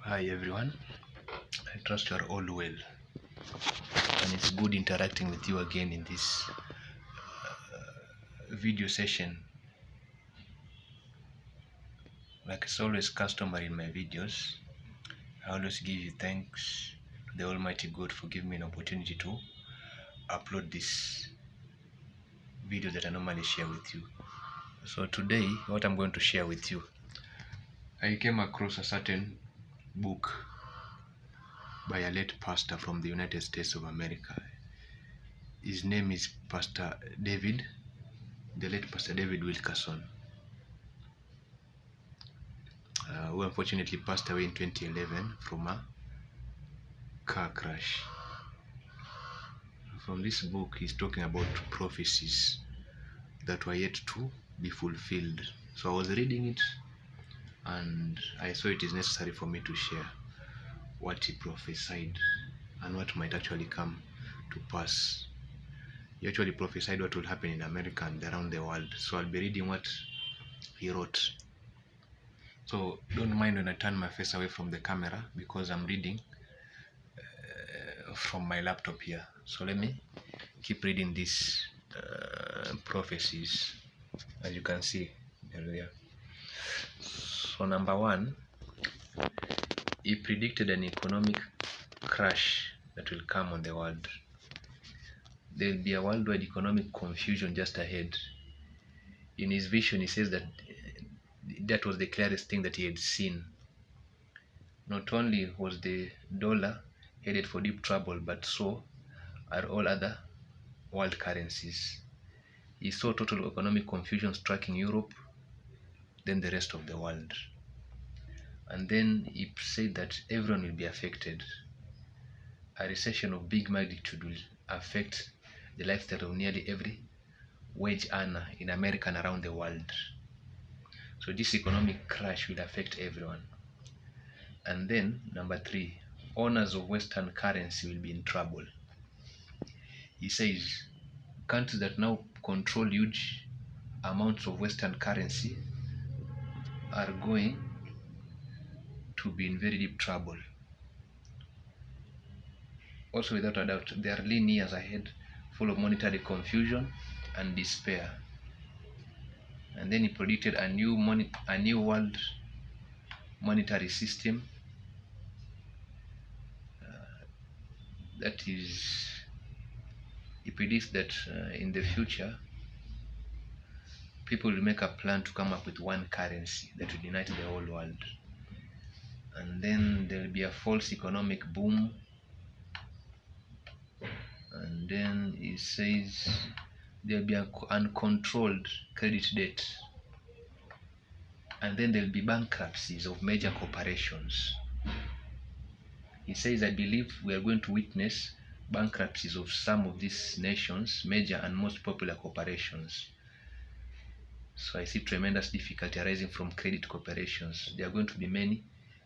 Hi everyone, I trust you are all well, and it's good interacting with you again in this video session. Like it's always customary in my videos, I always give you thanks to the Almighty God for giving me an opportunity to upload this video that I normally share with you. So today, what I'm going to share with you, I came across a certain book by a late pastor from the United States of America. His name is the late Pastor David Wilkerson, who unfortunately passed away in 2011 from a car crash. From this book, he's talking about prophecies that were yet to be fulfilled. So I was reading it and I saw it is necessary for me to share what he prophesied and what might actually come to pass. He actually prophesied what will happen in America and around the world. So I'll be reading what he wrote. So don't mind when I turn my face away from the camera because I'm reading from my laptop here. So let me keep reading these prophecies. As you can see, there. So number one, he predicted an economic crash that will come on the world. There will be a worldwide economic confusion just ahead. In his vision, he says that that was the clearest thing that he had seen. Not only was the dollar headed for deep trouble, but so are all other world currencies. He saw total economic confusion striking Europe, then the rest of the world. And then he said that everyone will be affected. A recession of big magnitude will affect the lifestyle of nearly every wage earner in America and around the world. So this economic crash will affect everyone. And then number three, owners of Western currency will be in trouble. He says countries that now control huge amounts of Western currency are going to be in very deep trouble. Also, without a doubt, there are lean years ahead full of monetary confusion and despair. And then he predicted a new world monetary system that is, he predicts that in the future people will make a plan to come up with one currency that will unite the whole world. And then there will be a false economic boom. And then he says there will be an uncontrolled credit debt. And then there will be bankruptcies of major corporations. He says, I believe we are going to witness bankruptcies of some of these nations, major and most popular corporations. So I see tremendous difficulty arising from credit corporations. There are going to be many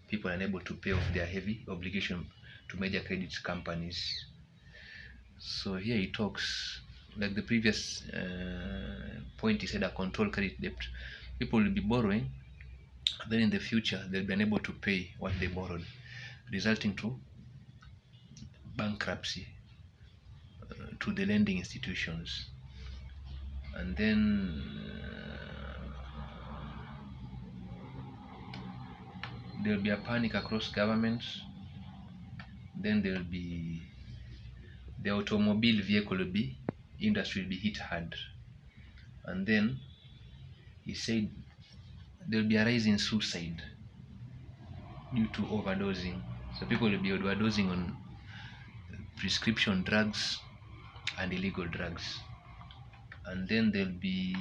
people unable to pay off their heavy obligation to major credit companies. So here he talks, like the previous point, he said a controlled credit debt. People will be borrowing, then in the future they'll be unable to pay what they borrowed, resulting to bankruptcy to the lending institutions. And then there will be a panic across governments. Then there will be the automobile vehicle industry will be hit hard. And then he said there will be a rise in suicide due to overdosing. So people will be overdosing on prescription drugs and illegal drugs. And then there'll be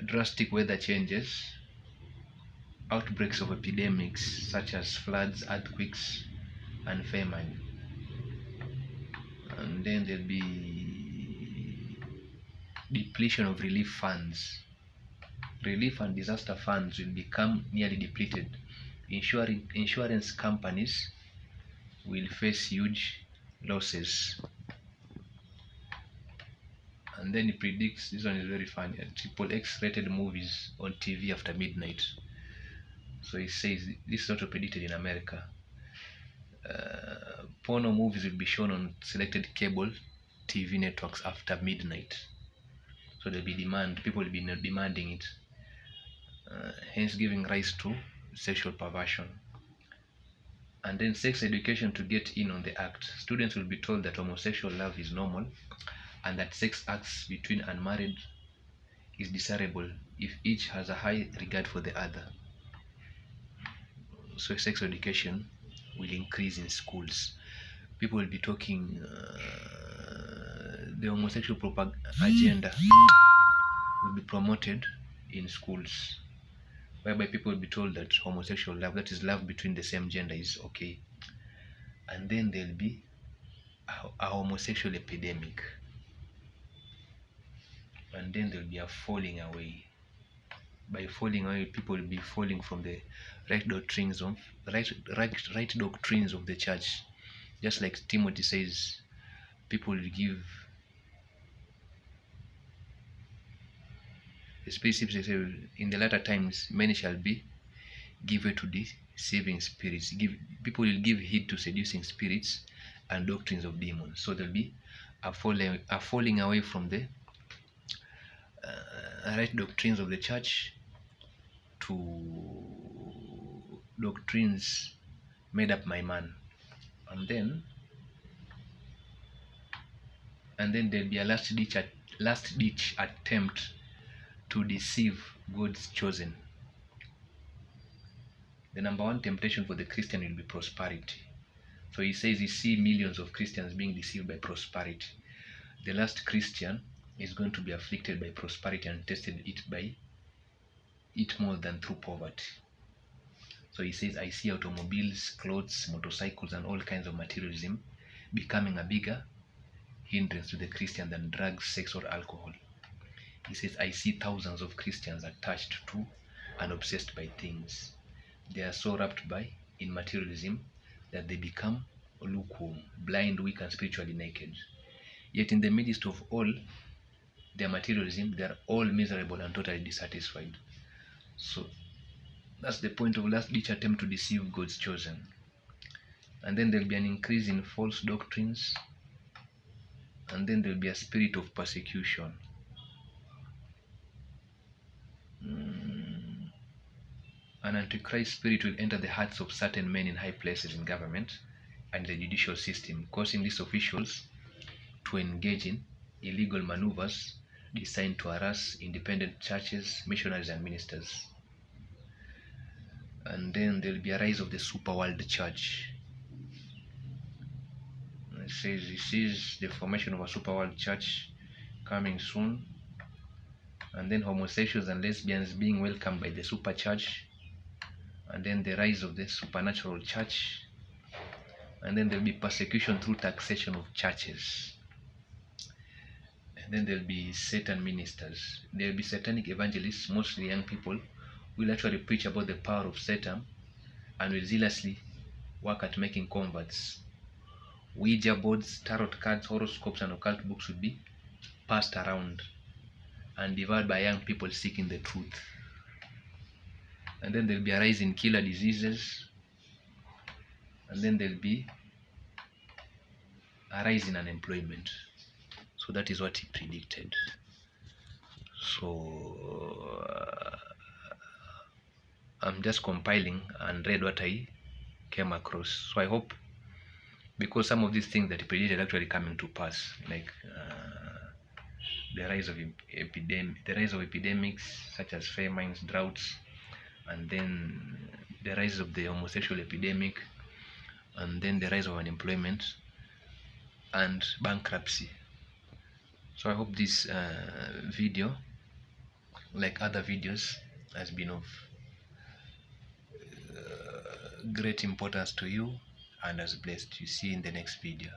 drastic weather changes, outbreaks of epidemics such as floods, earthquakes, and famine. And then there'll be depletion of relief funds. Relief and disaster funds will become nearly depleted. Insurance companies will face huge losses. And then he predicts, this one is very funny, triple X rated movies on TV after midnight. So he says this is also predicted in America. Porno movies will be shown on selected cable TV networks after midnight. So there'll be demand, people will be demanding it, hence giving rise to sexual perversion. And then sex education to get in on the act. Students will be told that homosexual love is normal and that sex acts between unmarried is desirable if each has a high regard for the other. So sex education will increase in schools. People will be talking, the homosexual agenda will be promoted in schools, whereby people will be told that homosexual love, that is love between the same gender, is okay. And then there'll be a homosexual epidemic, and then there'll be a falling away. By falling away, people will be falling from the right doctrines of the church. Just like Timothy says, people will give, especially in the latter times, many shall be given to deceiving spirits. People will give heed to seducing spirits and doctrines of demons. So there'll be a falling away from the right doctrines of the church to doctrines made up by man. And then there'll be a last ditch attempt to deceive God's chosen. The number one temptation for the Christian will be prosperity. So he says he sees millions of Christians being deceived by prosperity. The last Christian is going to be afflicted by prosperity and tested it more than through poverty. So he says, I see automobiles, clothes, motorcycles, and all kinds of materialism becoming a bigger hindrance to the Christian than drugs, sex, or alcohol. He says, I see thousands of Christians attached to and obsessed by things. They are so wrapped in materialism that they become lukewarm, blind, weak, and spiritually naked. Yet in the midst of all their materialism, they are all miserable and totally dissatisfied. So that's the point of last ditch attempt to deceive God's chosen. And then there'll be an increase in false doctrines, and then there'll be a spirit of persecution. An antichrist spirit will enter the hearts of certain men in high places in government and the judicial system, causing these officials to engage in illegal maneuvers designed to harass independent churches, missionaries, and ministers. And then there'll be a rise of the super world church. It says this is the formation of a super world church coming soon. And then homosexuals and lesbians being welcomed by the super church. And then the rise of the supernatural church. And then there'll be persecution through taxation of churches. And then there'll be Satan ministers. There'll be satanic evangelists, mostly young people, who will actually preach about the power of Satan and will zealously work at making converts. Ouija boards, tarot cards, horoscopes, and occult books will be passed around and devoured by young people seeking the truth. And then there'll be a rise in killer diseases. And then there'll be a rise in unemployment. So that is what he predicted. So I'm just compiling and read what I came across. So I hope, because some of these things that he predicted actually coming to pass, like the rise of epidemics such as famines, droughts, and then the rise of the homosexual epidemic, and then the rise of unemployment and bankruptcy. So I hope this video, like other videos, has been of great importance to you and has blessed you. See you in the next video.